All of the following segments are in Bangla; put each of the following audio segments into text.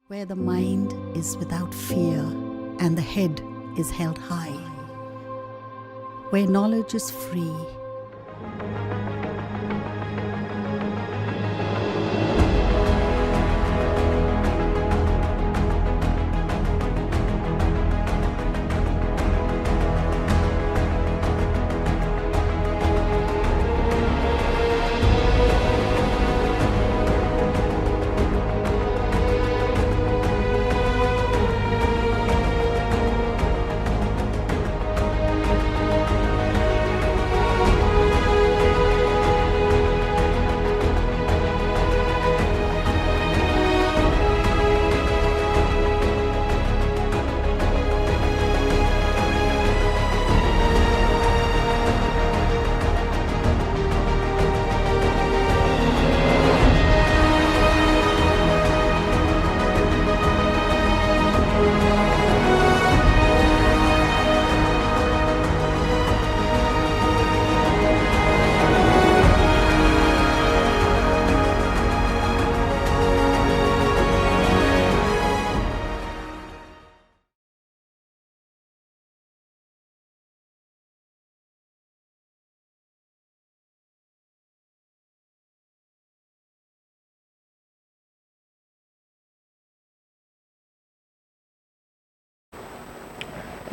where the mind is without fear and the head is held high, where knowledge is free.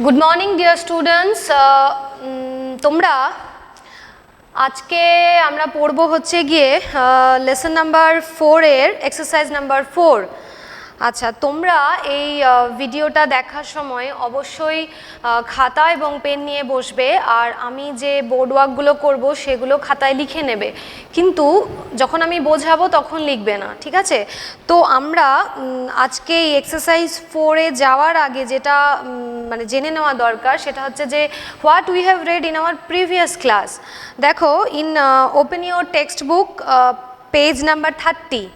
Good morning dear students, তোমরা আজকে আমরা পড়বো হচ্ছে গিয়ে লেসন নাম্বার 4 এর এক্সারসাইজ নাম্বার 4। আচ্ছা, তোমরা এই ভিডিওটা দেখার সময় অবশ্যই খাতা এবং পেন নিয়ে বসবে, আর আমি যে বোর্ড ওয়ার্কগুলো করব সেগুলো খাতায় লিখে নেবে, কিন্তু যখন আমি বোঝাবো তখন লিখবে না, ঠিক আছে? তো আমরা আজকে এই এক্সারসাইজ 4-এ যাওয়ার আগে যেটা মানে জেনে নেওয়া দরকার সেটা হচ্ছে যে what we have read in our previous class. দেখো, in open your text book, page number 30.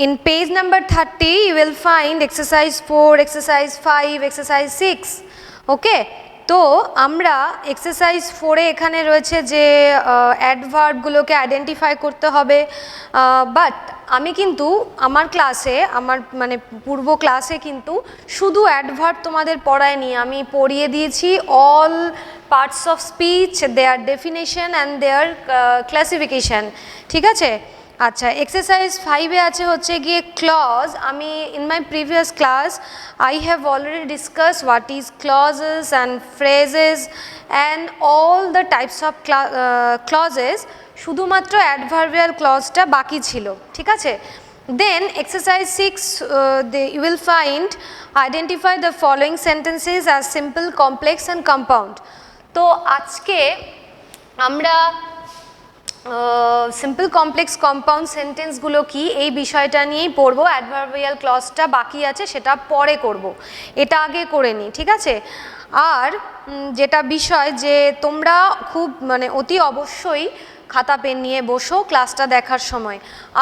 In page number 30, you will find exercise 4, exercise 5, exercise 6. Okay? তো আমরা এক্সারসাইজ 4-এ এখানে রয়েছে যে অ্যাডভার্বগুলোকে আইডেন্টিফাই করতে হবে, বাট আমি কিন্তু আমার ক্লাসে, আমার মানে পূর্ব ক্লাসে কিন্তু শুধু অ্যাডভার্ব তোমাদের পড়ায়নি, আমি পড়িয়ে দিয়েছি all parts of speech, their definition and their classification, ঠিক আছে? আচ্ছা, এক্সারসাইজ 5-এ আছে হচ্ছে গিয়ে ক্লজ। আমি in my previous class I have already discuss what is clauses and phrases and all the types of clauses, শুধুমাত্র অ্যাডভার্বিয়াল ক্লজটা বাকি ছিল, ঠিক আছে? দেন exercise 6, you will find identify the following sentences as simple, complex and compound. তো আজকে আমরা সিম্পল, কমপ্লেক্স, কম্পাউন্ড সেন্টেন্সগুলো কি এই বিষয়টা নিয়েই পড়বো। অ্যাডভার্বিয়াল ক্লজটা বাকি আছে, সেটা পরে করব, এটা আগে করে নিই, ঠিক আছে? আর যেটা বিষয় যে তোমরা খুব মানে অতি অবশ্যই খাতা পেন নিয়ে বসো ক্লাসটা দেখার সময়,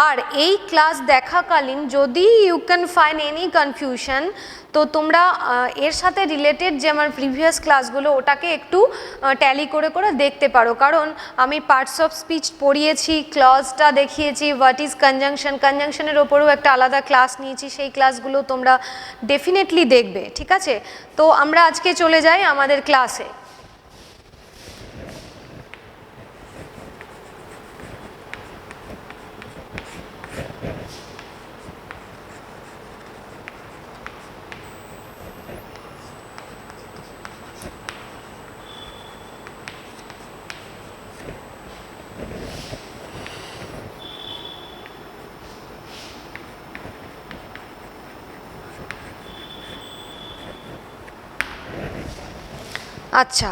আর এই ক্লাস দেখাকালীন যদি you can find any confusion, তো তোমরা এর সাথে রিলেটেড যে আমার প্রিভিয়াস ক্লাসগুলো ওটাকে একটু ট্যালি করে করে দেখতে পারো, কারণ আমি পার্টস অফ স্পিচ পড়িয়েছি, ক্লজটা দেখিয়েছি, হোয়াট ইজ কনজাংশন, কনজাংশনের ওপরেও একটা আলাদা ক্লাস নিয়েছি, সেই ক্লাসগুলো তোমরা ডেফিনেটলি দেখবে, ঠিক আছে? তো আমরা আজকে চলে যাই আমাদের ক্লাসে। আচ্ছা,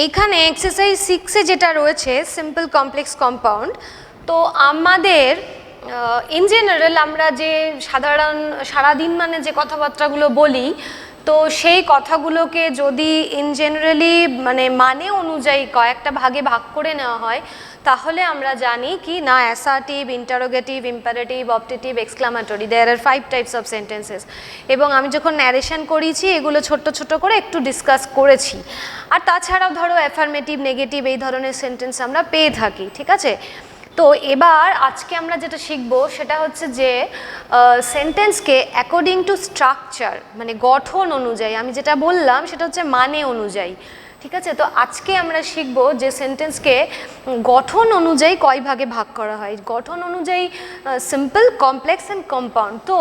এইখানে এক্সারসাইজ 6-এ যেটা রয়েছে সিম্পল, কমপ্লেক্স, কম্পাউন্ড, তো আমাদের ইন জেনারেল আমরা যে সারাদিন মানে যে কথাবার্তাগুলো বলি, তো সেই কথাগুলোকে যদি ইন জেনারেলি মানে অনুযায়ী কয়েকটা ভাগে ভাগ করে নেওয়া হয়, তাহলে আমরা জানি কি না assertive, interrogative, imperative, optative, exclamatory, there are 5 types of sentences. এবং আমি যখন ন্যারেশন করিয়েছি এগুলো ছোট্ট ছোট করে একটু ডিসকাস করেছি। আর তাছাড়াও ধরো অ্যাফার্মেটিভ, নেগেটিভ এই ধরনের সেন্টেন্স আমরা পেয়ে থাকি, ঠিক আছে? তো এবার আজকে আমরা যেটা শিখবো সেটা হচ্ছে যে সেন্টেন্সকে অ্যাকর্ডিং টু স্ট্রাকচার, মানে গঠন অনুযায়ী, আমি যেটা বললাম সেটা হচ্ছে মানে অনুযায়ী, ঠিক আছে? তো আজকে আমরা শিখব যে সেন্টেন্সকে গঠন অনুযায়ী কয় ভাগে ভাগ করা হয়। গঠন অনুযায়ী সিম্পল, কমপ্লেক্স অ্যান্ড কম্পাউন্ড। তো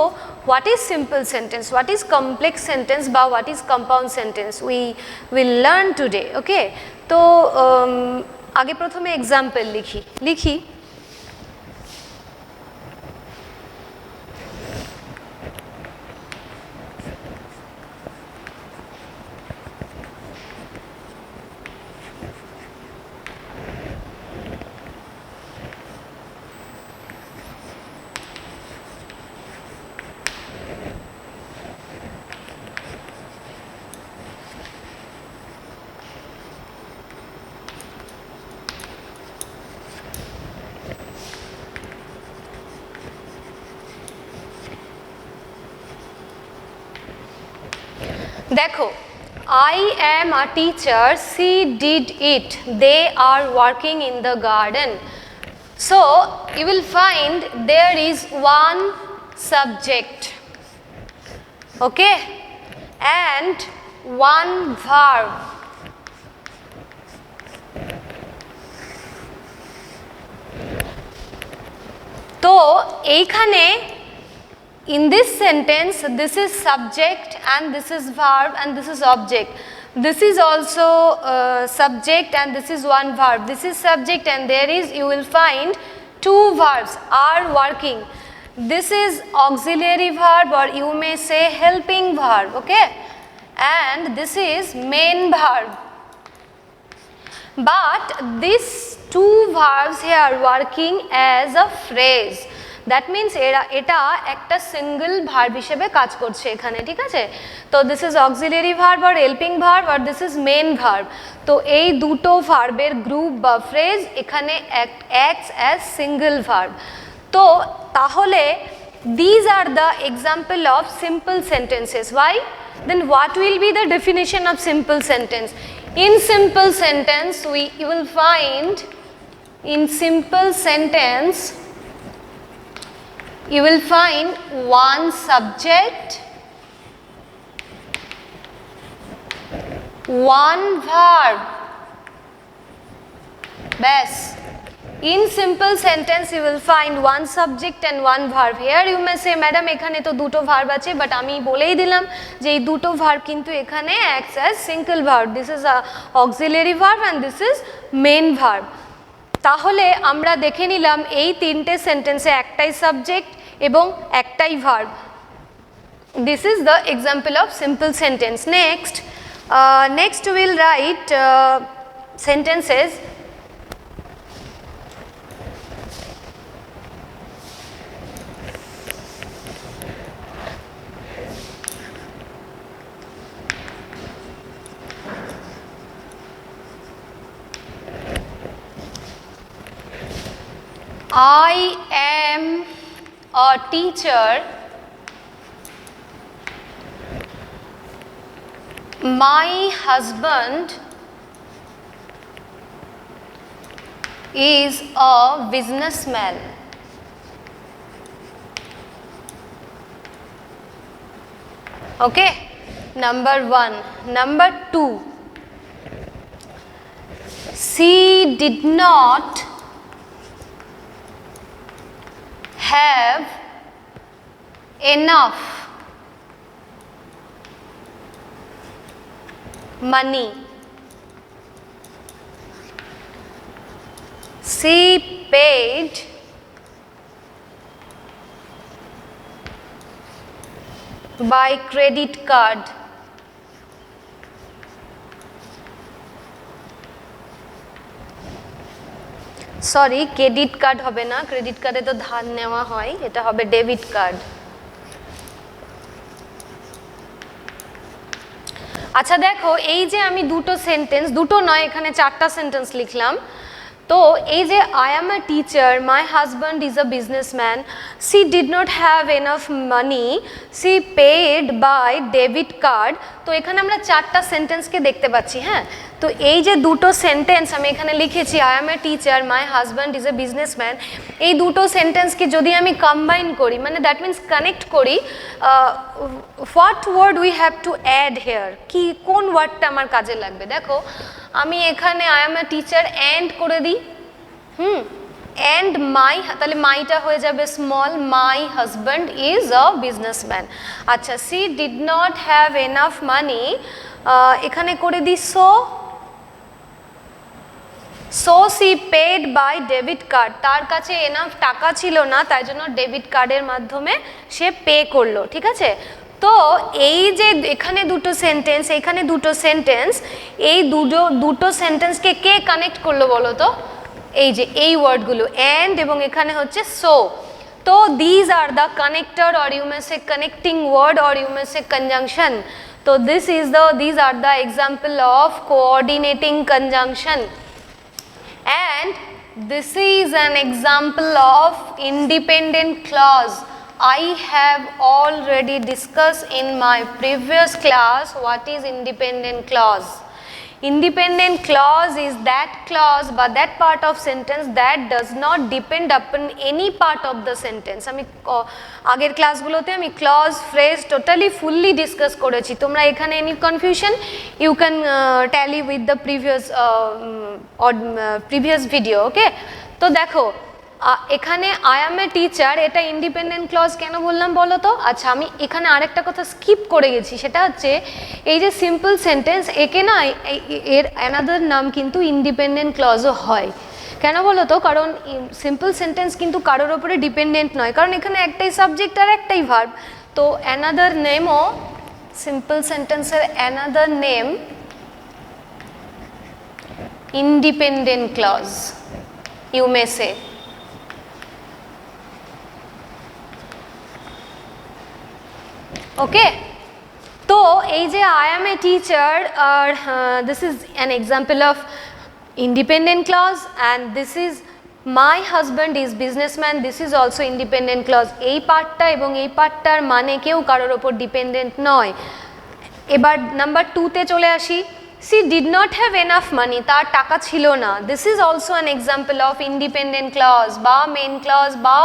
what is simple sentence, what is complex sentence বা what is compound sentence, we will learn today. Okay, তো আগে প্রথমে এক্সাম্পল লিখি। দেখো, I am a teacher, she did it, they are working in the garden. So you will find there is one subject, okay, and one verb. তো এইখানে in this sentence this is subject and this is verb and this is object. This is also subject and this is one verb. This is subject and there is, you will find two verbs are working. This is auxiliary verb or you may say helping verb, okay, and this is main verb. But these two verbs here working as a phrase, that means এটা একটা সিঙ্গল ভার্ব হিসেবে কাজ করছে এখানে, ঠিক আছে? তো দিস ইজ অক্সিলারি ভার্ব আর হেল্পিং ভার্ব আর দিস ইজ মেন ভার্ব। তো এই দুটো ভার্বের গ্রুপ বা ফ্রেজ এখানে অ্যাক্টস অ্যাজ সিঙ্গল ভার্ব। তো তাহলে these are the example of simple sentences. Why? Then what will be the definition of simple sentence? In simple sentence you will find, in simple sentence you will find one subject, one verb, bas. In simple sentence you will find one subject and one verb. Here you may say, madam এখানে তো দুটো ভার্ব আছে, বাট আমি বলেই দিলাম যে এই দুটো ভার্ব কিন্তু এখানে acts as single verb. This is a auxiliary verb and this is main verb. তাহলে আমরা দেখে নিলাম এই তিনটে সেন্টেন্সে একটাই সাবজেক্ট এবং একটাই verb. This is the example of simple sentence. Next we will write sentences I am a teacher, my husband is a businessman. Okay, number 1. Number 2, she did not have enough money. She paid by credit card. Sorry, credit card হবে না, ক্রেডিট কার্ডে তো ধার নেওয়া হয়, এটা হবে ডেবিট কার্ড। আচ্ছা দেখো, এই যে আমি দুটো সেন্টেন্স, দুটো নয় এখানে চারটা সেন্টেন্স লিখলাম। তো এই যে I am a teacher, my husband is a businessman, she did not have enough money, she paid by debit card. তো এখানে আমরা চারটা সেন্টেন্সকে দেখতে পাচ্ছি। হ্যাঁ, তো এই যে দুটো সেন্টেন্স আমি এখানে লিখেছি, I am a teacher, my husband is a businessman, এই দুটো সেন্টেন্সকে যদি আমি কম্বাইন করি, মানে দ্যাট মিন্স কানেক্ট করি, what word we have to add here, কি কোন ওয়ার্ডটা আমার কাজে লাগবে। দেখো আমি এখানে I am a teacher and করে দিই, অ্যান্ড মাই, তাহলে মাইটা হয়ে যাবে small, my husband is a businessman. আচ্ছা, she did not have enough money, এখানে করে দিই so she paid by debit card, তার কাছে এনাফ টাকা ছিল না, তাই জন্য ডেবিট কার্ডের মাধ্যমে সে পে করলো, ঠিক আছে। তো এই যে এখানে দুটো সেন্টেন্স, এখানে দুটো সেন্টেন্স, এই দুটো সেন্টেন্সকে কে কানেক্ট করলো বলো তো, এই যে এই ওয়ার্ডগুলো অ্যান্ড এবং এখানে হচ্ছে সো। তো these are the connector or you may say connecting word or you may say conjunction. তো these are the example of coordinating conjunction, and this is an example of independent clause. I have already discussed in my previous class what is independent clause. Independent clause is that clause বা that part of sentence that does not depend upon any part of the sentence. আমি আগের ক্লাসগুলোতে আমি clause phrase totally fully discuss করেছি, তোমরা এখানে any confusion you can tally with the previous video, okay. তো দেখো এখানে আই অ্যাম এ টিচার, এটা ইন্ডিপেন্ডেন্ট ক্লজ কেন বললাম বলো তো। আচ্ছা, আমি এখানে আরেকটা কথা স্কিপ করে গেছি, সেটা হচ্ছে এই যে সিম্পল সেন্টেন্স, একে না এর অ্যানাদার নাম কিন্তু ইন্ডিপেন্ডেন্ট ক্লজও হয়। কেন বলো তো, কারণ সিম্পল সেন্টেন্স কিন্তু কারোর ওপরে ডিপেন্ডেন্ট নয়, কারণ এখানে একটাই সাবজেক্ট আর একটাই ভার্ব। তো অ্যানাদার নেমও, সিম্পল সেন্টেন্সের another name independent clause, you may say. Okay, তো এই যে আই অ্যাম এ টিচার, আর this is an example of independent clause, and this is my husband is businessman, this is also independent clause. এই পার্টটা এবং এই পার্টটার মানে কেউ কারোর ওপর ডিপেন্ডেন্ট নয়। এবার নাম্বার 2তে চলে আসি, she did not have enough money, তার টাকা ছিল না, this is also an example of independent clause বা মেন ক্লজ বা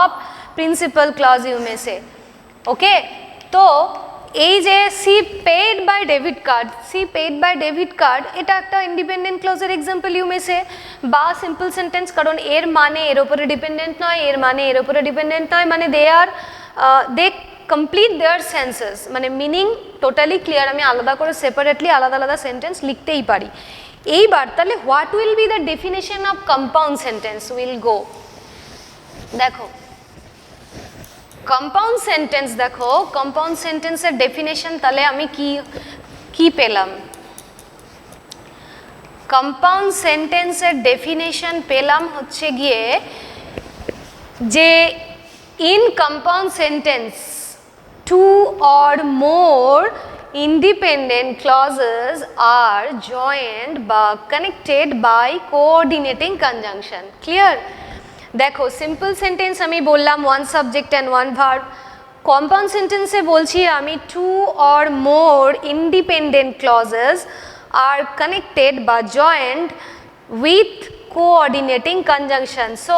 principal clause, you may say. Okay, তো এই যে she paid by debit card, she paid by debit card, এটা একটা ইন্ডিপেন্ডেন্ট ক্লজের এক্সাম্পল, ইউ মে সে, বা সিম্পল সেন্টেন্স, কারণ এর মানে এর ওপরে ডিপেন্ডেন্ট নয়, এর মানে এর ওপরে ডিপেন্ডেন্ট নয়, মানে দে কমপ্লিট দেয়ার সেন্সেস, মানে মিনিং টোটালি ক্লিয়ার। আমি আলাদা করে সেপারেটলি আলাদা আলাদা সেন্টেন্স লিখতেই পারি। এইবার তাহলে what will be the definition of compound sentence, will go. দেখো কম্পাউন্ড সেন্টেন্স, দেখো কম্পাউন্ড সেন্টেন্সের ডেফিনেশন তাহলে আমি কি পেলাম। কম্পাউন্ড সেন্টেন্সের ডেফিনেশন পেলাম হচ্ছে গিয়ে যে in compound sentence two or more independent clauses are joined বা connected by coordinating conjunction. Clear? দেখো সিম্পল সেন্টেন্স আমি বললাম one subject and one verb, compound সেন্টেন্সে বলছি আমি two or more independent clauses are connected বা joined with coordinating conjunction. So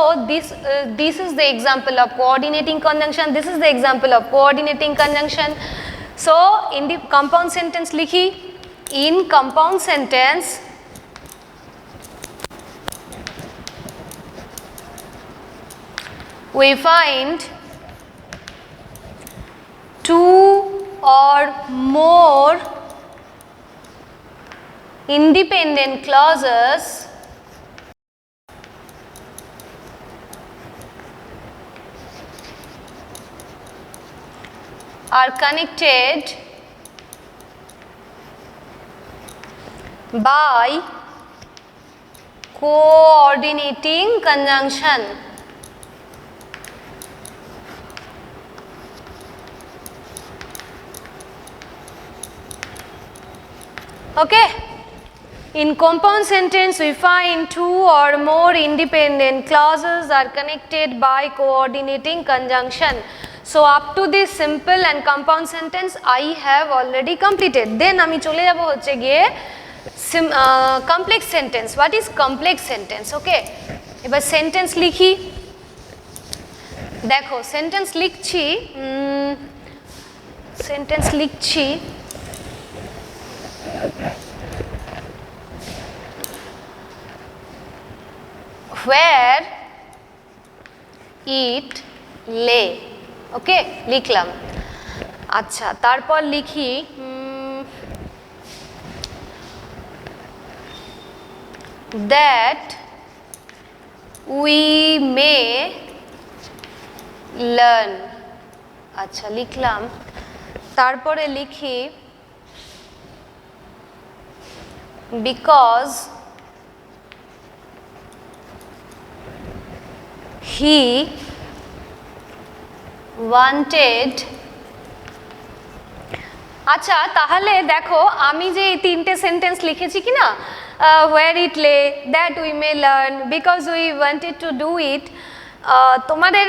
this is the example of coordinating conjunction, this is the example of coordinating conjunction. So in the compound sentence likhi, in compound sentence we find two or more independent clauses are connected by coordinating conjunction. Okay, in compound sentence we find two or more independent clauses are connected by coordinating conjunction. So up to this simple and compound sentence I have already completed. Then আমি চলে যাব হচ্ছে গিয়ে complex sentence, what is complex sentence? Okay, এবার সেন্টেন্স লিখি। দেখো সেন্টেন্স লিখছি, সেন্টেন্স লিখছি, where it lay, ওকে লিখলাম। আচ্ছা তারপর লিখি that we may learn, আচ্ছা লিখলাম। তারপরে লিখি because he wanted, আচ্ছা তাহলে দেখো আমি যে এই তিনটে সেন্টেন্স লিখেছি কি না, where it lay, that we may learn, because we wanted to do it, তোমাদের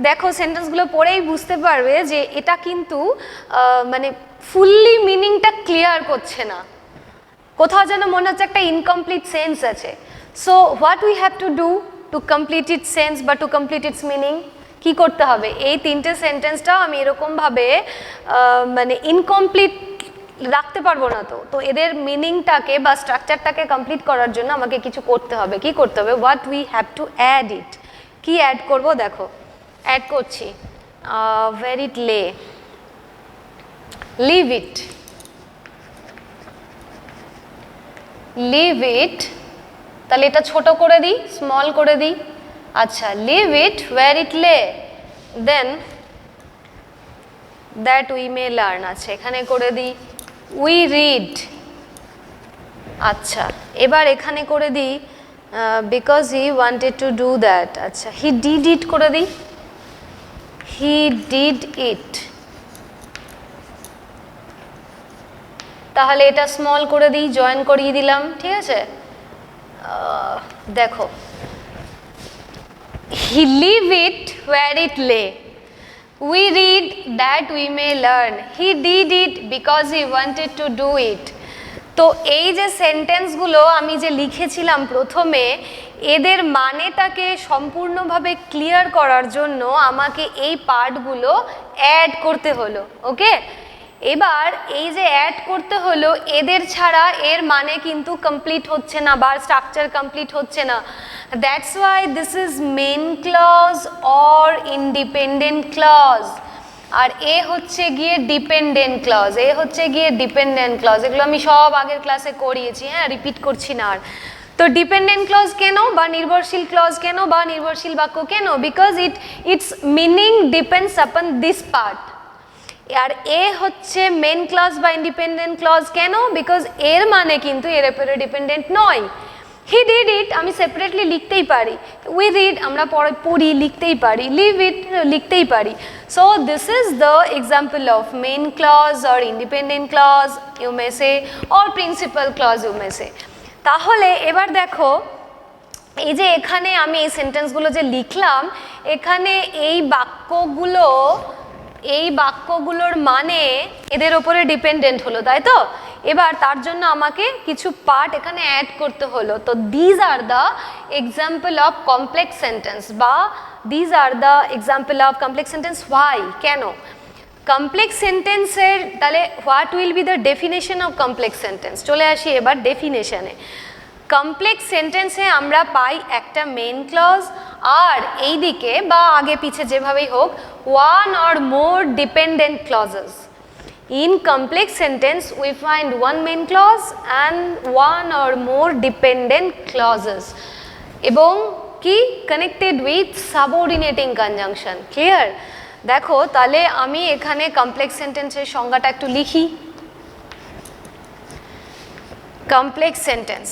দেখো সেন্টেন্সগুলো পড়েই বুঝতে পারবে যে এটা কিন্তু মানে ফুললি মিনিংটা ক্লিয়ার করছে না, কোথাও যেন মনে হচ্ছে একটা ইনকমপ্লিট সেন্স আছে। So what we have to do to complete it's sense বা টু কমপ্লিট ইটস মিনিং, কি করতে হবে? এই তিনটে সেন্টেন্সটাও আমি এরকমভাবে মানে ইনকমপ্লিট রাখতে পারবো না, তো তো এদের মিনিংটাকে বা স্ট্রাকচারটাকে কমপ্লিট করার জন্য আমাকে কিছু করতে হবে। কি করতে হবে? What we have to add it. কি অ্যাড করব? দেখো অ্যাড করছি where it lay, leave it, leave it, তাহলে এটা ছোট করে দিই, স্মল করে দিই। আচ্ছা leave it where it lay, then that we may learn, আচ্ছা এখানে করে দিই we read, আচ্ছা এবার এখানে করে দিই because he wanted to do that, আচ্ছা he did it করে দিই, he did it, তাহলে এটা স্মল করে দিই, জয়েন করিয়ে দিলাম, ঠিক আছে। দেখো he leave it where it lay, we read that we may learn, he did it because he wanted to do it। তো এই যে সেন্টেন্সগুলো আমি যে লিখেছিলাম প্রথমে, এদের মানেটাকে সম্পূর্ণভাবে ক্লিয়ার করার জন্য আমাকে এই পার্টগুলো অ্যাড করতে হলো। ওকে, এবার এই যে অ্যাড করতে হলো, এদের ছাড়া এর মানে কিন্তু কমপ্লিট হচ্ছে না বা স্ট্রাকচার কমপ্লিট হচ্ছে না। That's why this is main clause or independent clause, আর এ হচ্ছে গিয়ে ডিপেন্ডেন্ট ক্লজ, এ হচ্ছে গিয়ে ডিপেন্ডেন্ট ক্লজ। এগুলো আমি সব আগের ক্লাসে করিয়েছি, হ্যাঁ রিপিট করছি না আর। তো ডিপেন্ডেন্ট ক্লজ কেন বা নির্ভরশীল ক্লজ কেন বা নির্ভরশীল বাক্য কেন? Because its meaning depends upon this part. আর এ হচ্ছে মেন ক্লজ বা ইন্ডিপেন্ডেন্ট ক্লজ কেন? বিকজ এর মানে কিন্তু এর উপরে ডিপেন্ডেন্ট নয়। হি ডিড ইট আমি সেপারেটলি লিখতেই পারি, উই রিড আমরা পড়ি লিখতেই পারি, লিভ ইট লিখতেই পারি। So this is the example of main clause or independent clause you may say, or principal clause you may say. তাহলে এবার দেখো এই যে এখানে আমি এই সেন্টেন্সগুলো যে লিখলাম, এখানে এই বাক্যগুলোর মানে এদের ওপরে ডিপেন্ডেন্ট হলো, তাই তো? এবার তার জন্য আমাকে কিছু পার্ট এখানে অ্যাড করতে হলো। তো these are the example of complex sentence, বা these are the example of complex sentence. Why, কেন? কমপ্লেক্স সেন্টেন্সের তাহলে what will be the definition of complex sentence? চলে আসি এবার ডেফিনেশনে। কমপ্লেক্স সেন্টেন্সে আমরা পাই একটা মেন ক্লজ, আর এই দিকে বা আগে পিছে যেভাবেই হোক one or more dependent clauses. In complex sentence we find one main clause and one or more dependent clauses এবং কি connected with subordinating conjunction। Clear? দেখো তাহলে আমি এখানে কমপ্লেক্স সেন্টেন্সের সংজ্ঞাটা একটু লিখি। Complex sentence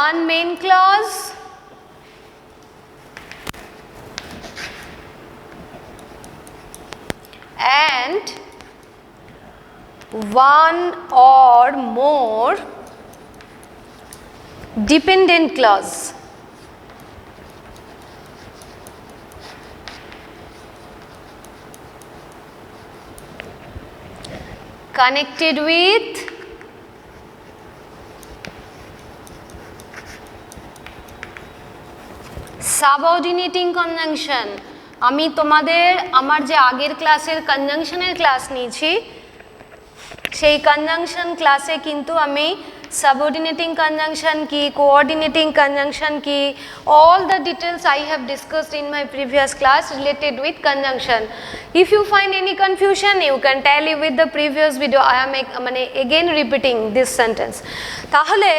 one main clause and one or more dependent clause, connected with subordinating conjunction. আমি তোমাদের আমার যে আগের ক্লাসের কনজাংশনের ক্লাস নিয়েছি সেই কনজাংশন ক্লাসে কিন্তু আমি subordinating conjunction কি, coordinating conjunction কি, all the details I have discussed in my previous class related with conjunction. If you find any confusion, you can tally with the previous video. I am again repeating this sentence. তাহলে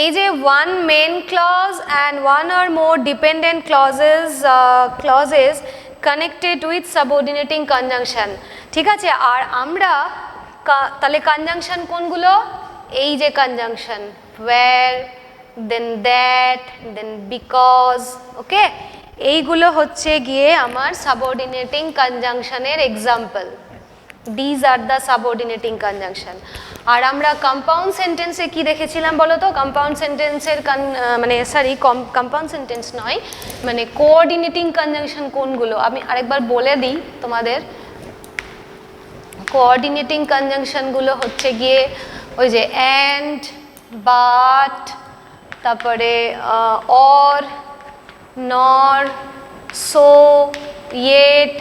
এই যে one main clause and one or more dependent clauses connected with subordinating conjunction, ঠিক আছে। আর আমরা তাহলে conjunction কোনগুলো, এই যে conjunction where, then that, then because, ওকে, এইগুলো হচ্ছে গিয়ে আমার subordinating conjunction এর example. These are the subordinating conjunction. আর আমরা কম্পাউন্ড সেন্টেন্সে কি দেখেছিলাম বলো তো, কম্পাউন্ড সেন্টেন্সের কম্পাউন্ড সেন্টেন্স নয়, মানে কোঅর্ডিনেটিং কনজাংশন কোনগুলো আমি আরেকবার বলে দিই তোমাদের। কোঅর্ডিনেটিং কনজাংশনগুলো হচ্ছে গিয়ে ওই যে অ্যান্ড, বাট, তারপরে অর, নর, সো, ইয়েট,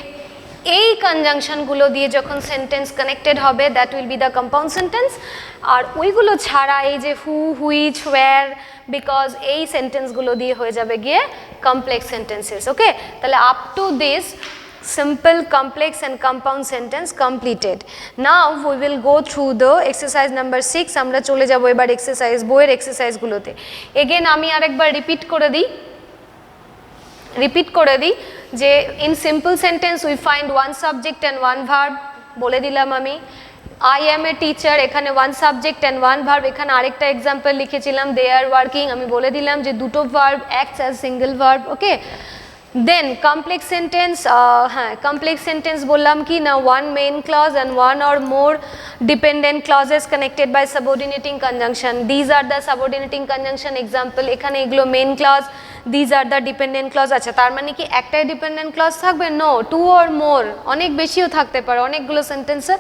এই কনজাংশনগুলো দিয়ে যখন সেন্টেন্স কানেক্টেড হবে that will be the compound sentence. আর ওইগুলো ছাড়া এই যে হু, হুইচ, ওয়্যার, বিকজ এই সেন্টেন্সগুলো দিয়ে হয়ে যাবে গিয়ে কমপ্লেক্স সেন্টেন্সেস। ওকে, তাহলে up to this simple, complex and compound sentence completed. Now we will go through the exercise number 6. আমরা চলে যাব এবার এক্সারসাইজ বইয়ের এক্সারসাইজগুলোতে। এগেন আমি আরেকবার রিপিট করে দিই যে in simple sentence we find one subject and one verb, বলে দিলাম আমি। I am a teacher, এখানে one subject and one verb, এখানে আরেকটা এক্সাম্পল লিখেছিলাম they are working, আমি বলে দিলাম যে দুটো verb acts as single verb, ওকে। Then complex sentence, complex sentence বললাম কি না, one main clause and one or more dependent clauses connected by subordinating conjunction. These are the subordinating conjunction example. এখানে এগুলো main clause, these are the dependent clause. আচ্ছা, তার মানে কি একটাই dependent clause থাকবে? No, two or more, অনেক বেশিও থাকতে পারে, অনেকগুলো সেন্টেন্সে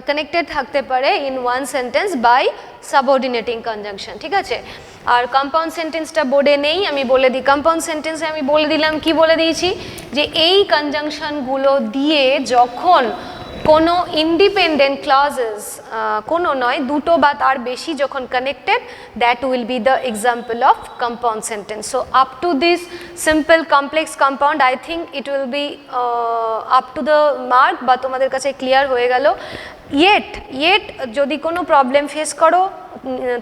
কানেক্টেড থাকতে পারে in one sentence by subordinating conjunction, ঠিক আছে। আর কম্পাউন্ড সেন্টেন্সটা বোর্ডে নেই, আমি বলে দিই। কম্পাউন্ড সেন্টেন্সে আমি বলে দিলাম, কি বলে দিয়েছি, যে এই কনজাংশনগুলো দিয়ে যখন কোনো ইন্ডিপেন্ডেন্ট ক্লজেস, কোনো নয় দুটো বা তার বেশি যখন connected, that will be the example of compound sentence. So up to this simple, complex, compound, I think it will be up to the mark, বা তোমাদের কাছে ক্লিয়ার হয়ে গেল। ইয়েট যদি কোনো প্রবলেম ফেস করো,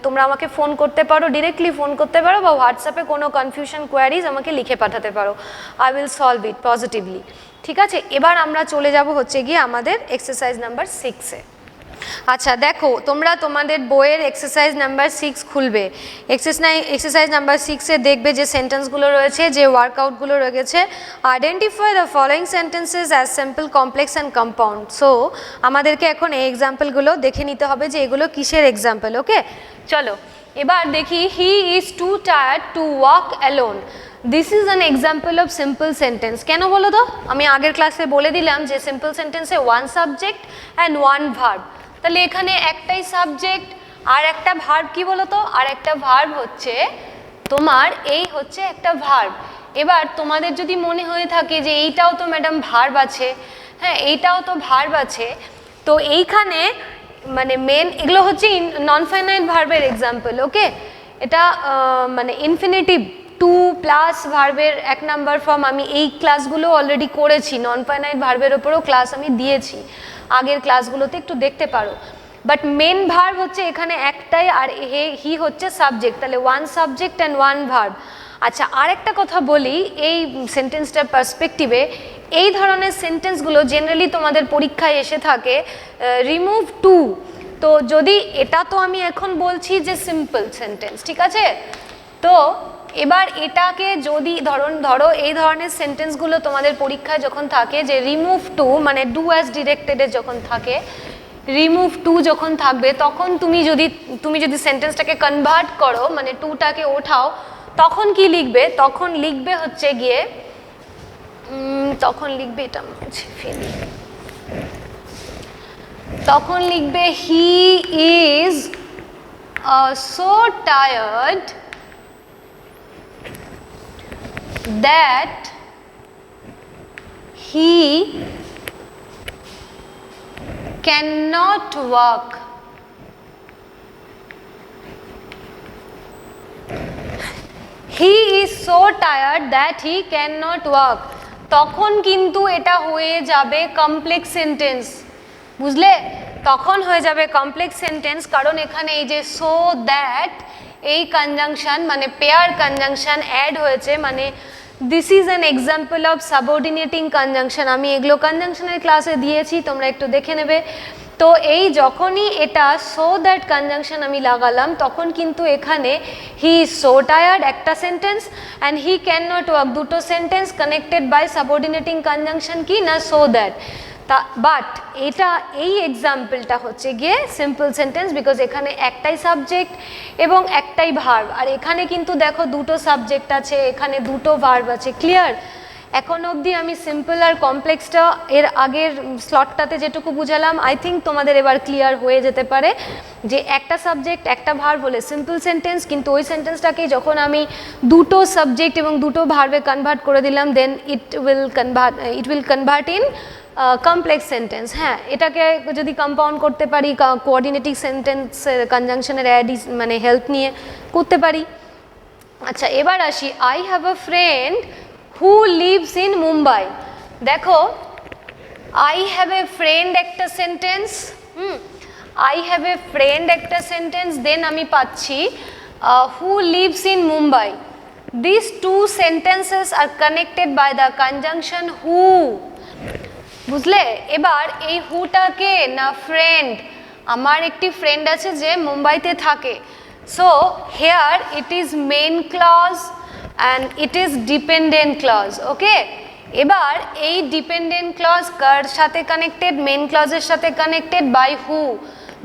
তোমরা আমাকে ফোন করতে পারো, ডিরেক্টলি ফোন করতে পারো, বা হোয়াটসঅ্যাপে কোনো কনফিউশন কোয়ারিজ আমাকে লিখে পাঠাতে পারো, I will solve it positively, ঠিক আছে। এবার আমরা চলে যাব হচ্ছে গিয়ে আমাদের এক্সারসাইজ নাম্বার 6-এ। আচ্ছা দেখো, তোমরা তোমাদের বইয়ের এক্সারসাইজ নাম্বার 6 খুলবে, এক্সারসাইজ নাম্বার 6-এ দেখবে যে সেন্টেন্সগুলো রয়েছে, যে ওয়ার্কআউটগুলো রয়েছে। Identify the following sentences as simple, complex and compound. So আমাদেরকে এখন এই এক্সাম্পলগুলো দেখে নিতে হবে যে এগুলো কিসের এক্সাম্পল। ওকে, চলো এবার দেখি। He is two tired to walk alone. This is an example of simple sentence. কেন বলো তো, আমি আগের ক্লাসে বলে দিলাম যে সিম্পল সেন্টেন্সে one subject and one verb. তাহলে এখানে একটাই সাবজেক্ট আর একটা ভার্ব, কি বলো তো, আর একটা ভার্ব হচ্ছে তোমার, এই হচ্ছে একটা ভার্ব। এবার তোমাদের যদি মনে হয়ে থাকে যে এইটাও তো ম্যাডাম ভার্ব আছে, হ্যাঁ এইটাও তো ভার্ব আছে, তো এইখানে মানে মেন এগুলো হচ্ছে নন ফাইনাইট ভার্বের এক্সাম্পল। ওকে, এটা মানে ইনফিনিটিভ টু প্লাস ভার্বের 1 নাম্বার ফর্ম আমি এই ক্লাসগুলো অলরেডি করেছি, নন ফাইনাইট ভার্বের ওপরেও ক্লাস আমি দিয়েছি আগের ক্লাসগুলোতে, একটু দেখতে পারো। বাট মেন ভার্ব হচ্ছে এখানে একটাই, আর হি হচ্ছে সাবজেক্ট, তাহলে one subject and one verb. আচ্ছা, আরেকটা কথা বলি এই সেন্টেন্সটার পার্সপেক্টিভে, এই ধরনের সেন্টেন্সগুলো জেনারেলি তোমাদের পরীক্ষায় এসে থাকে রিমুভ টু। তো যদি এটা তো আমি এখন বলছি যে সিম্পল সেন্টেন্স, ঠিক আছে, তো এবার এটাকে যদি ধরো এই ধরনের সেন্টেন্সগুলো তোমাদের পরীক্ষায় যখন থাকে যে রিমুভ টু মানে ডু অ্যাজ ডিরেক্টেডে যখন থাকে, রিমুভ টু যখন থাকবে তখন তুমি যদি সেন্টেন্সটাকে কনভার্ট করো মানে টুটাকে ওঠাও তখন কি লিখবে? তখন লিখবে হচ্ছে গিয়ে তখন লিখবে এটা মুছে ফেলি, তখন লিখবে he is so tired that he cannot walk. He is so tired that he cannot walk. তখন কিন্তু এটা হয়ে যাবে কমপ্লেক্স সেন্টেন্স, বুঝলে? তখন হয়ে যাবে কমপ্লেক্স সেন্টেন্স, কারণ এখানে এই যে সো দ্যাট এই কনজাংশন মানে পেয়ার কনজাংশন অ্যাড হয়েছে, মানে this is an example of subordinating conjunction. আমি এগুলো কনজাংশনের ক্লাসে দিয়েছি, তোমরা একটু দেখে নেবে। তো এই যখনই এটা সো দ্যাট কনজাংশন আমি লাগালাম তখন কিন্তু এখানে হি ইজ সো টায়ার্ড একটা sentence and he can not walk দুটো sentence connected by subordinating conjunction কি না সো দ্যাট। বাট এটা এই এক্সাম্পলটা হচ্ছে গিয়ে সিম্পল সেন্টেন্স, বিকজ এখানে একটাই সাবজেক্ট এবং একটাই ভার্ব, আর এখানে কিন্তু দেখো দুটো সাবজেক্ট আছে, এখানে দুটো ভার্ব আছে। ক্লিয়ার? এখন অবধি আমি সিম্পল আর কমপ্লেক্সটা এর আগের স্লটটাতে যেটুকু বুঝালাম আই থিঙ্ক তোমাদের এবার ক্লিয়ার হয়ে যেতে পারে যে একটা সাবজেক্ট একটা ভার্ব হলে সিম্পল সেন্টেন্স, কিন্তু ওই সেন্টেন্সটাকে যখন আমি দুটো সাবজেক্ট এবং দুটো ভার্বে কনভার্ট করে দিলাম then it will convert in complex sentence. হ্যাঁ, এটাকে যদি কম্পাউন্ড করতে পারি কোঅর্ডিনেটিং সেন্টেন্স কনজাংশনের অ্যাড মানে হেল্প নিয়ে করতে পারি। আচ্ছা, এবার আসি I have a friend who lives in Mumbai. দেখো আই হ্যাভ এ ফ্রেন্ড একটা সেন্টেন্স, আই হ্যাভ এ ফ্রেন্ড একটা সেন্টেন্স, দেন আমি পাচ্ছি who lives in Mumbai. This two sentences are connected by the conjunction who. বুঝলে? এবার এই হুটাকে না ফ্রেন্ড, আমার একটি ফ্রেন্ড আছে যে মুম্বাইতে থাকে, so here it is main clause and it is dependent clause. Okay, এবার এই ডিপেন্ডেন্ট ক্লজ কার সাথে কানেক্টেড? মেইন ক্লজের সাথে connected by who,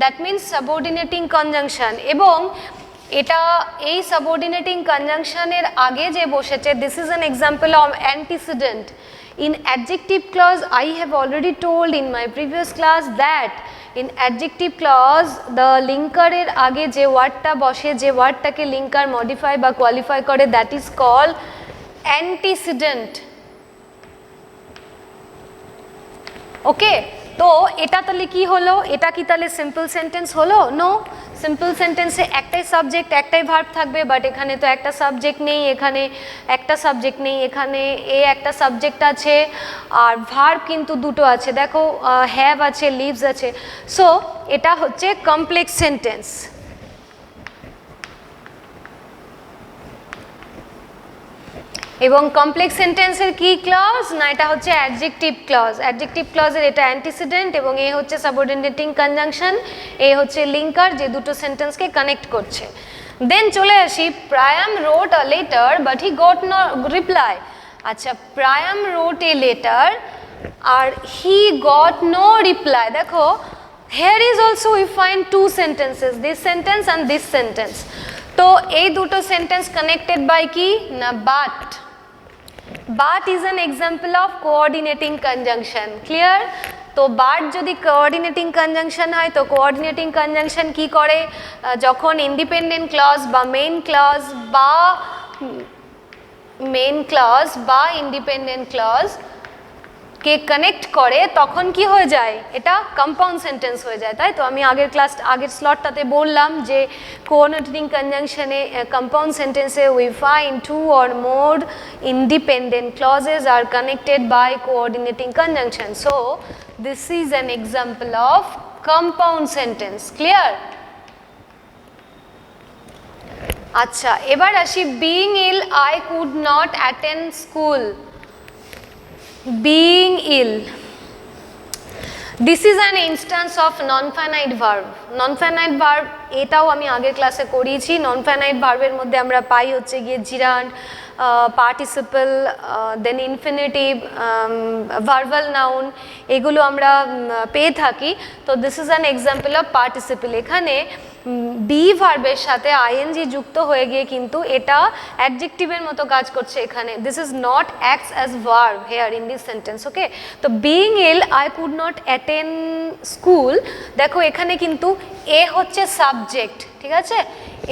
that means subordinating conjunction. এবং এটা এই সাবঅর্ডিনেটিং কনজাংশনের আগে যে বসেছে this is an example of antecedent. In adjective clause, I have already told in my previous class that in adjective clause the linker এর আগে যে ওয়ার্ডটা বসে, যে ওয়ার্ডটাকে লিঙ্কার মডিফাই বা কোয়ালিফাই করে, দ্যাট ইজ কল্ড অ্যান্টিসিডেন্ট। ওকে, তো এটা তাহলে কি হলো? এটা কি তাহলে সিম্পল সেন্টেন্স হলো? নো, সিম্পল সেন্টেন্সে একটাই সাবজেক্ট একটাই ভার্ব থাকবে, বাট এখানে তো একটা সাবজেক্ট নেই, এখানে একটা সাবজেক্ট নেই, এখানে একটা সাবজেক্ট আছে আর ভার্ব কিন্তু দুটো আছে। দেখো হ্যাভ আছে, লিভস আছে, সো এটা হচ্ছে কমপ্লেক্স সেন্টেন্স। এবং কমপ্লেক্স সেন্টেন্সের কি ক্লজ না? এটা হচ্ছে অ্যাডজেক্টিভ ক্লজ। অ্যাডজেক্টিভ ক্লজের এটা অ্যান্টিসিডেন্ট এবং এ হচ্ছে সাবঅর্ডিনেটিং কনজাংশন, এ হচ্ছে লিঙ্কার যে দুটো সেন্টেন্সকে কানেক্ট করছে। দেন চলে আসি Priyam wrote a letter but he got no reply. আচ্ছা, প্রায়াম রোট এ লেটার আর হি গট নো রিপ্লাই। দেখো here is also we find two sentences, this sentence and this sentence. তো এই দুটো সেন্টেন্স কানেক্টেড বাই কি না but. But is an example of coordinating conjunction. Clear? তো but যদি coordinating conjunction হয় তো coordinating conjunction কি করে? যখন independent clause বা main clause বা independent clause কে কানেক্ট করে তখন কি হয়ে যায়? এটা কম্পাউন্ড সেন্টেন্স হয়ে যায়, তাই তো? আমি আগের স্লটটাতে বললাম যে কোঅর্ডিনেটিং কনজাংশনে কম্পাউন্ড সেন্টেন্সে we find two or more independent clauses are connected by coordinating conjunction. So this is an example of compound sentence. Clear? আচ্ছা, এবার আসি being ill I could not attend school. Being ill, this is an instance of non finite verb. Non finite verb এটাও আমি আগের ক্লাসে করিয়েছি। নন ফাইনাইট ভার্বের মধ্যে আমরা পাই হচ্ছে গিয়ে জিরান্ড, পার্টিসিপল, দেন ইনফিনিটিভ, ভার্বাল নাউন, এগুলো আমরা পেয়ে থাকি। তো this is an example of participle. এখানে বি ভার্বের সাথে আইএনজি যুক্ত হয়ে গিয়ে কিন্তু এটা অ্যাডজেক্টিভের মতো কাজ করছে এখানে। This is not acts as verb here in this sentence. Okay, তো being ill I could not attend school, দেখো এখানে কিন্তু এ হচ্ছে সাবজেক্ট, ঠিক আছে,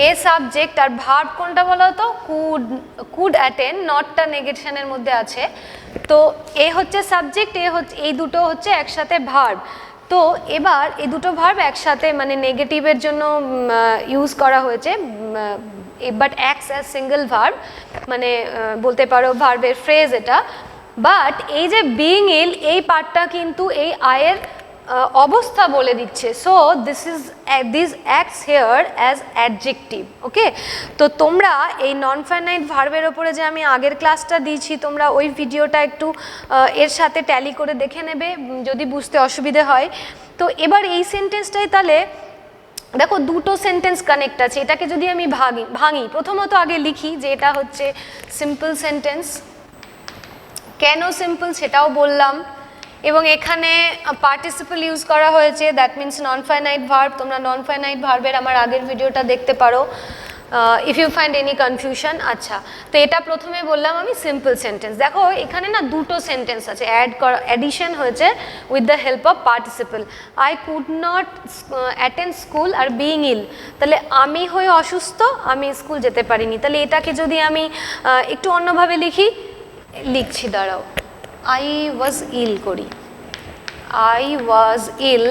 এ সাবজেক্ট আর ভার্ব কোনটা বলো তো, কুড অ্যাটেন্ড, নটটা নেগেশনের মধ্যে আছে। তো এ হচ্ছে সাবজেক্ট, এ হচ্ছে, এই দুটো হচ্ছে একসাথে ভার্ব। তো এবার এই দুটো ভার্ব একসাথে মানে নেগেটিভের জন্য ইউজ করা হয়েছে, but acts as single verb, মানে বলতে পারো ভার্বের ফ্রেজ এটা। বাট এই যে বিইং ইল, এই পার্টটা কিন্তু এই আয়ের অবস্থা বলে দিচ্ছে। So this acts here as adjective. Okay, তো তোমরা এই নন ফাইনাইট ভার্বের ওপরে যে আমি আগের ক্লাসটা দিয়েছি, তোমরা ওই ভিডিওটা একটু এর সাথে ট্যালি করে দেখে নেবে যদি বুঝতে অসুবিধে হয়। তো এবার এই সেন্টেন্সটাই তাহলে দেখো দুটো সেন্টেন্স কানেক্ট আছে, এটাকে যদি আমি ভাঙি প্রথমত আগে লিখি যে এটা হচ্ছে সিম্পল সেন্টেন্স। কেন সিম্পল সেটাও বললাম, এবং এখানে পার্টিসিপল ইউজ করা হয়েছে, that means non finite verb. তোমরা নন ফাইনাইট ভার্বের আমার আগের ভিডিওটা দেখতে পারো if you find any confusion. আচ্ছা, তো এটা প্রথমে বললাম আমি সিম্পল সেন্টেন্স। দেখো এখানে না দুটো সেন্টেন্স আছে, অ্যাডিশন হয়েছে with the help of participle. I could not attend school আর বিইং ইল, তাহলে আমি হয়ে অসুস্থ, আমি স্কুল যেতে পারিনি। তাহলে এটাকে যদি আমি একটু অন্যভাবে লিখছি, দাঁড়াও, I was ill করি, I was ill,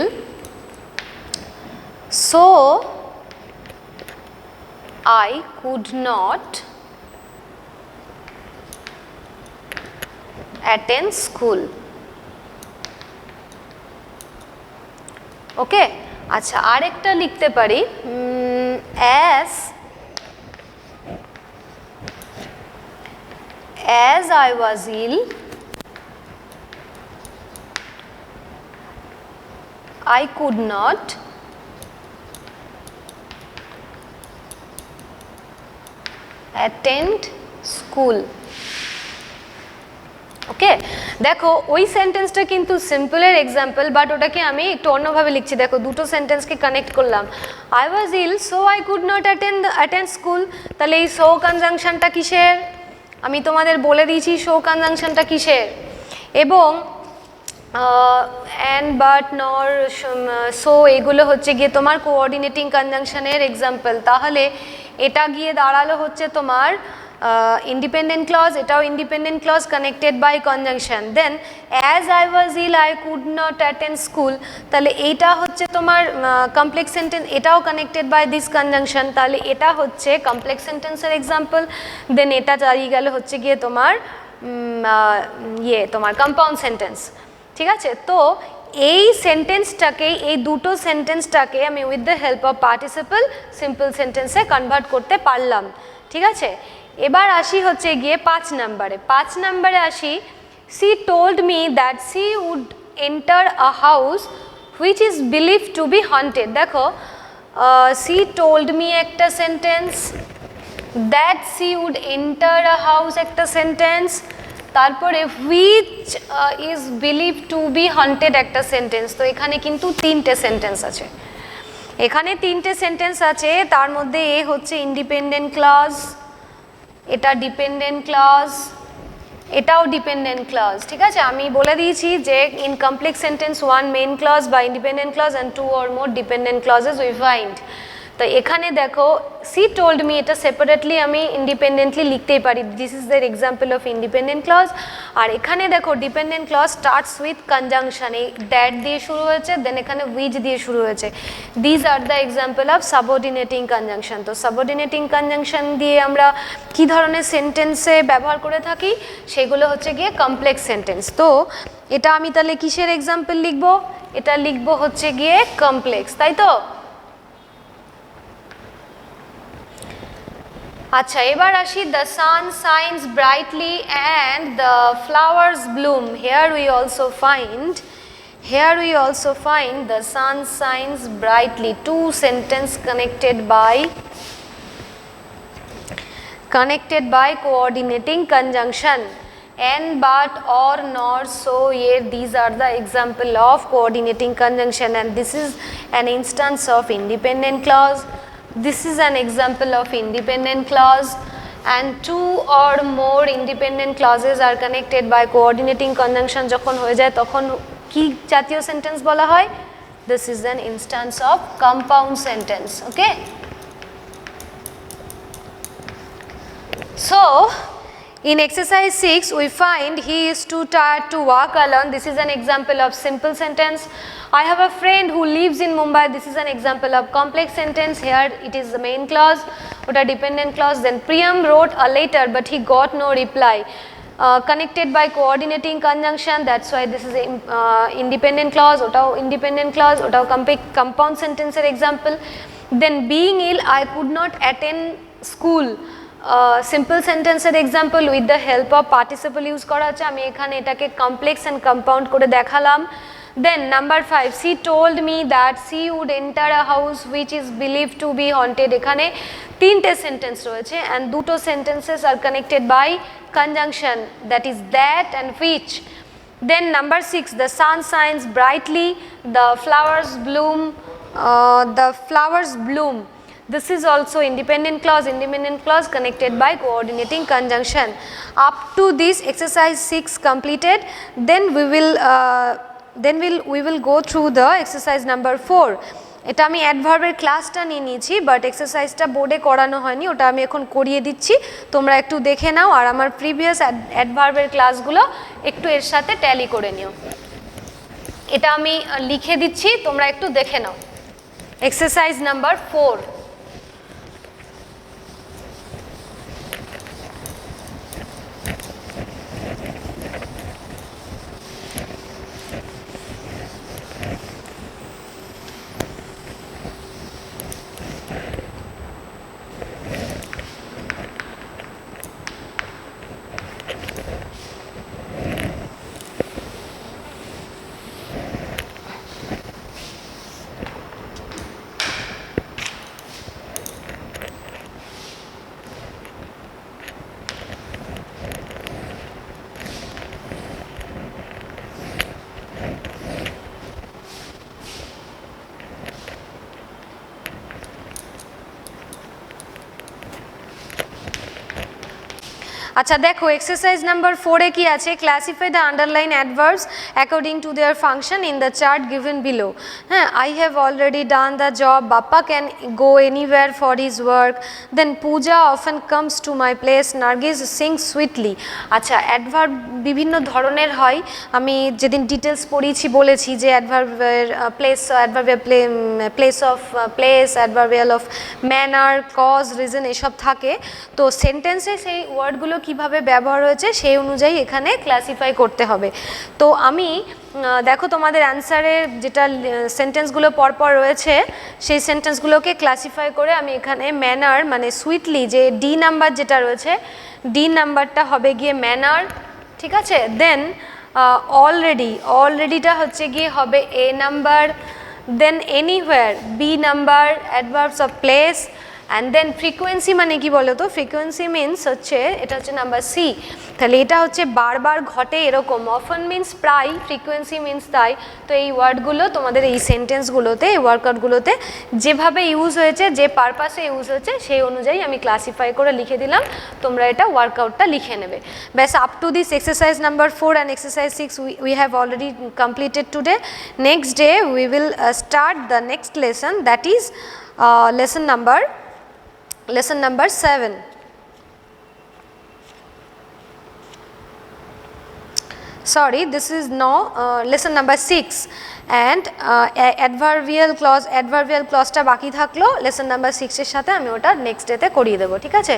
so I could not attend school. ওকে, আচ্ছা আরেকটা লিখতে পারি, as I was ill, I could not attend school. ওকে, দেখো ওই সেন্টেন্সটা কিন্তু সিম্পলের এক্সাম্পল, বাট ওটাকে আমি একটু অন্যভাবে লিখছি। দেখো দুটো সেন্টেন্সকে কানেক্ট করলাম, I was ill so I could not attend school. তাহলে এই সো কনজাংশনটা কিসের, আমি তোমাদের বলে দিয়েছি সো কনজাংশনটা কিসের। এবং অ্যান্ড, বাট, নর, সো এগুলো হচ্ছে গিয়ে তোমার কোঅর্ডিনেটিং কনজাংশনের এক্সাম্পল। তাহলে এটা গিয়ে দাঁড়ালো হচ্ছে তোমার ইন্ডিপেন্ডেন্ট ক্লজ, এটাও independent clause connected by conjunction. Then as I was ill I could not attend school, তাহলে এইটা হচ্ছে তোমার কমপ্লেক্স সেন্টেন্স, এটাও কানেক্টেড বাই দিস কনজাংশন। তাহলে এটা হচ্ছে কমপ্লেক্স সেন্টেন্সের এক্সাম্পল। দেন এটা দাঁড়িয়ে গেল হচ্ছে গিয়ে তোমার তোমার কম্পাউন্ড সেন্টেন্স। ঠিক আছে, তো এই সেন্টেন্সটাকে, এই দুটো সেন্টেন্সটাকে আমি with the help of participle simple সেন্টেন্সে কনভার্ট করতে পারলাম। ঠিক আছে, এবার আসি হচ্ছে গিয়ে 5 নম্বরে। 5 নম্বরে আসি, she told me that she would enter a house which is believe to be haunted. দেখো সি টোল্ড মি একটা sentence, that she would enter a house একটা সেন্টেন্স, তারপরে which is believe to be haunted একটা সেন্টেন্স। তো এখানে কিন্তু 3টে সেন্টেন্স আছে, এখানে 3টে সেন্টেন্স আছে। তার মধ্যে এ হচ্ছে ইন্ডিপেন্ডেন্ট ক্লজ, এটা ডিপেন্ডেন্ট ক্লজ, এটাও ডিপেন্ডেন্ট ক্লজ। ঠিক আছে, আমি বলে দিয়েছি যে in complex sentence 1 main clause বা independent clause and 2 or more dependent clauses we find. তো এখানে দেখো সি টোল্ড মি, এটা সেপারেটলি আমি ইন্ডিপেন্ডেন্টলি লিখতেই পারি, this is their example of independent clause. আর এখানে দেখো dependent clause starts with conjunction, এই দ্যাট দিয়ে শুরু হয়েছে, দেন এখানে উইচ দিয়ে শুরু হয়েছে। These are the example of subordinating conjunction. তো সাবঅর্ডিনেটিং কনজাংশন দিয়ে আমরা কি ধরনের সেন্টেন্সে ব্যবহার করে থাকি, সেগুলো হচ্ছে গিয়ে কমপ্লেক্স সেন্টেন্স। তো এটা আমি তাহলে কিসের এক্সাম্পল লিখবো, এটা লিখবো হচ্ছে গিয়ে কমপ্লেক্স, তাই তো। আচ্ছা, এবার আসি, the sun shines brightly and the flowers Bloom. Here we also find Here we also find the sun shines brightly. Two sentence connected by coordinating conjunction. And, but, or, nor, so, yet, these are the example of coordinating conjunction, and this is an instance of independent clause. This is an example of independent clause, and two or more independent clauses are connected by coordinating conjunction যখন হয়ে যায় তখন কি জাতীয় সেন্টেন্স বলা হয়? This is an instance of compound sentence. Okay, so in exercise 6 we find he is too tired to walk alone. This is an example of simple sentence. I have a friend who lives in Mumbai. This is an example of complex sentence. Here it is the main clause, ota dependent clause. Then Priyam wrote a letter but he got no reply. Connected by coordinating conjunction, that's why this is a independent clause, otao independent clause, otao compound sentence er example. Then being ill I could not attend school. Simple sentence er example with the help of participle use করা আছে, আমি এখানে এটাকে complex and compound করে দেখালাম. Then number 5, she told me that she would enter a house which is believed to be haunted. এখানে তিনটে সেন্টেন্স রয়েছে and দুটো sentences are connected by conjunction, that is that and which. Then number 6, the sun shines brightly, the flowers bloom. This is also independent clause connected by coordinating conjunction. Up to this exercise 6 completed, then we will go through the exercise number 4. এটা আমি অ্যাডভার্বের ক্লাসটা নিয়ে নিয়েছি, বাট এক্সারসাইজটা বোর্ডে করানো হয়নি, ওটা আমি এখন করিয়ে দিচ্ছি, তোমরা একটু দেখে নাও আর আমার প্রিভিয়াস অ্যাডভার্বের ক্লাসগুলো একটু এর সাথে ট্যালি করে নিও। এটা আমি লিখে দিচ্ছি, তোমরা একটু দেখে নাও। এক্সারসাইজ নাম্বার 4, আচ্ছা দেখো এক্সারসাইজ নাম্বার 4 এ কি আছে, classify the underline adverbs according to their function in the chart given below. হ্যাঁ, I have already done the job, Bappa can go anywhere for his work, then Puja often comes to my place, Nargis sings sweetly. আচ্ছা অ্যাডভার্ব বিভিন্ন ধরনের হয়, আমি যেদিন ডিটেলস পড়িয়েছি বলেছি যে অ্যাডভার্বের place of place, adverbial of manner, cause, reason এসব থাকে। তো সেন্টেন্সে সেই ওয়ার্ডগুলো কিভাবে ব্যবহার হয়েছে সেই অনুযায়ী এখানে ক্লাসিফাই করতে হবে। তো আমি দেখো তোমাদের অ্যান্সারে যেটা সেন্টেন্সগুলো পরপর রয়েছে সেই সেন্টেন্সগুলোকে ক্লাসিফাই করে আমি এখানে ম্যানার মানে সুইটলি যে ডি নাম্বার যেটা রয়েছে, ডি নাম্বারটা হবে গিয়ে ম্যানার, ঠিক আছে। দেন অলরেডিটা হচ্ছে গিয়ে হবে A number, then anywhere B number, adverbs of place, and then frequency মানে কি বলো তো, ফ্রিকোয়েন্সি মিনস হচ্ছে এটা হচ্ছে নাম্বার সি। তাহলে এটা হচ্ছে বারবার ঘটে এরকম, অফেন মিনস প্রায়, ফ্রিকোয়েন্সি মিনস তাই। তো এই ওয়ার্ডগুলো তোমাদের এই সেন্টেন্সগুলোতে, এই ওয়ার্কআউটগুলোতে যেভাবে ইউজ হয়েছে, যে পারপাসে ইউজ হয়েছে সেই অনুযায়ী আমি ক্লাসিফাই করে লিখে দিলাম, তোমরা এটা ওয়ার্কআউটটা লিখে নেবে। ব্যাস, up to this exercise number 4 and exercise 6 we have already completed today. Next day we will start the next lesson, that is lesson number 7. Sorry, this is no lesson number 6 and adverbial clause টা বাকি থাকলো লেসন নাম্বার 6 এর সাথে, আমি ওটা নেক্সট ডেতে করিয়ে দেবো, ঠিক আছে।